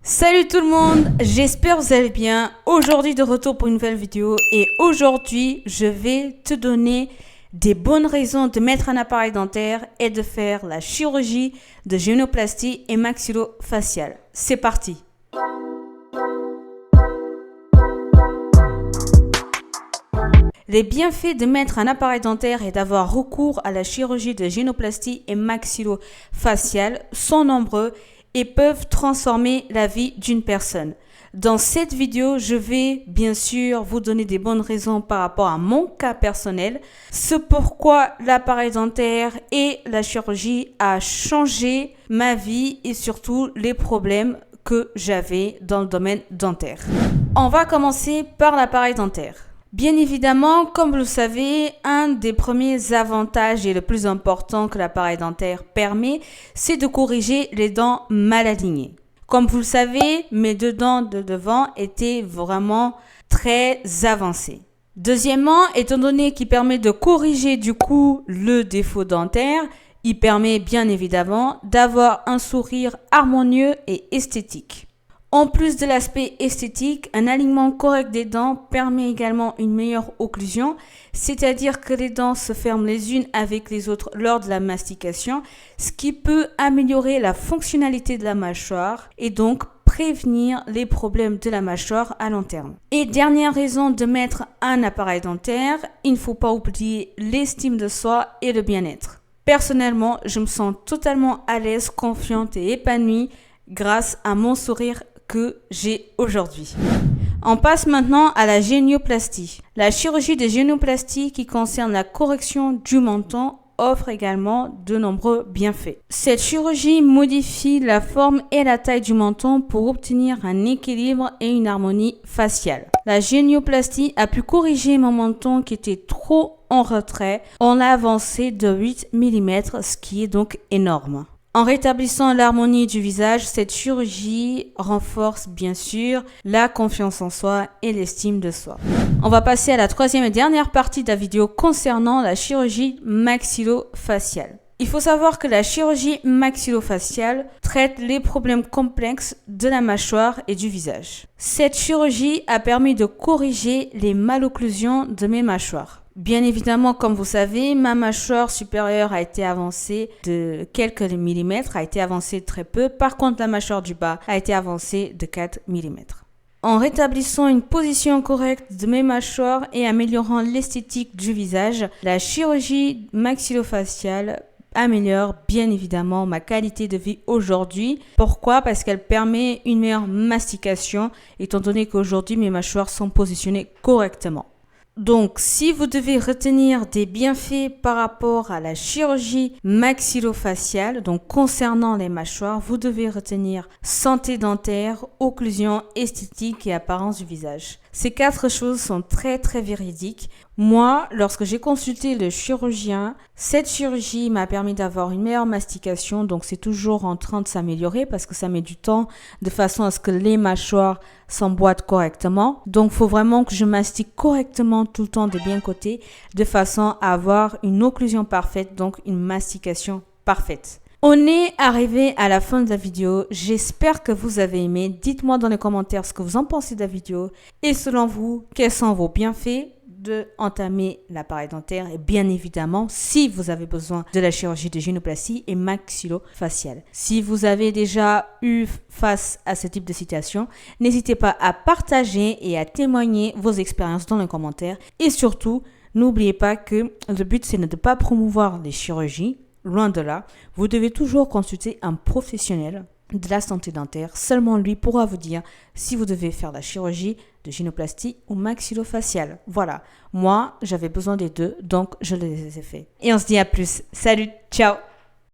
Salut tout le monde, j'espère que vous allez bien. Aujourd'hui de retour pour une nouvelle vidéo et aujourd'hui je vais te donner des bonnes raisons de mettre un appareil dentaire et de faire la chirurgie de génoplastie et maxillofaciale. C'est parti. Les bienfaits de mettre un appareil dentaire et d'avoir recours à la chirurgie de génoplastie et maxillofaciale sont nombreux et peuvent transformer la vie d'une personne. Dans cette vidéo, je vais bien sûr vous donner des bonnes raisons par rapport à mon cas personnel, ce pourquoi l'appareil dentaire et la chirurgie a changé ma vie et surtout les problèmes que j'avais dans le domaine dentaire. On va commencer par l'appareil dentaire. Bien évidemment, comme vous le savez, un des premiers avantages et le plus important que l'appareil dentaire permet, c'est de corriger les dents mal alignées. Comme vous le savez, mes deux dents de devant étaient vraiment très avancées. Deuxièmement, étant donné qu'il permet de corriger du coup le défaut dentaire, il permet bien évidemment d'avoir un sourire harmonieux et esthétique. En plus de l'aspect esthétique, un alignement correct des dents permet également une meilleure occlusion, c'est-à-dire que les dents se ferment les unes avec les autres lors de la mastication, ce qui peut améliorer la fonctionnalité de la mâchoire et donc prévenir les problèmes de la mâchoire à long terme. Et dernière raison de mettre un appareil dentaire, il ne faut pas oublier l'estime de soi et le bien-être. Personnellement, je me sens totalement à l'aise, confiante et épanouie grâce à mon sourire que j'ai aujourd'hui. On passe maintenant à la génioplastie. La chirurgie de génioplastie qui concerne la correction du menton offre également de nombreux bienfaits. Cette chirurgie modifie la forme et la taille du menton pour obtenir un équilibre et une harmonie faciale. La génioplastie a pu corriger mon menton qui était trop en retrait en l'a avancé de 8 mm, ce qui est donc énorme. En rétablissant l'harmonie du visage, cette chirurgie renforce bien sûr la confiance en soi et l'estime de soi. On va passer à la troisième et dernière partie de la vidéo concernant la chirurgie maxillofaciale. Il faut savoir que la chirurgie maxillofaciale traite les problèmes complexes de la mâchoire et du visage. Cette chirurgie a permis de corriger les malocclusions de mes mâchoires. Bien évidemment, comme vous savez, ma mâchoire supérieure a été avancée de quelques millimètres, a été avancée très peu. Par contre, la mâchoire du bas a été avancée de 4 mm. En rétablissant une position correcte de mes mâchoires et améliorant l'esthétique du visage, la chirurgie maxillofaciale améliore bien évidemment ma qualité de vie aujourd'hui. Pourquoi? Parce qu'elle permet une meilleure mastication, étant donné qu'aujourd'hui mes mâchoires sont positionnées correctement. Donc, si vous devez retenir des bienfaits par rapport à la chirurgie maxillofaciale, donc concernant les mâchoires, vous devez retenir santé dentaire, occlusion, esthétique et apparence du visage. Ces 4 choses sont très véridiques. Moi, lorsque j'ai consulté le chirurgien, cette chirurgie m'a permis d'avoir une meilleure mastication, donc c'est toujours en train de s'améliorer parce que ça met du temps de façon à ce que les mâchoires s'emboîtent correctement. Donc, il faut vraiment que je mastique correctement tout le temps de bien côté de façon à avoir une occlusion parfaite, donc une mastication parfaite. On est arrivé à la fin de la vidéo. J'espère que vous avez aimé. Dites-moi dans les commentaires ce que vous en pensez de la vidéo et selon vous, quels sont vos bienfaits de entamer l'appareil dentaire et bien évidemment si vous avez besoin de la chirurgie de génoplastie et maxillofaciale. Si vous avez déjà eu face à ce type de situation, n'hésitez pas à partager et à témoigner vos expériences dans les commentaires et surtout, n'oubliez pas que le but c'est de ne pas promouvoir les chirurgies, loin de là. Vous devez toujours consulter un professionnel de la santé dentaire. Seulement lui pourra vous dire si vous devez faire la chirurgie de génoplastie ou maxillofaciale. Voilà, moi j'avais besoin des deux, donc je les ai fait. Et on se dit à plus. Salut, ciao!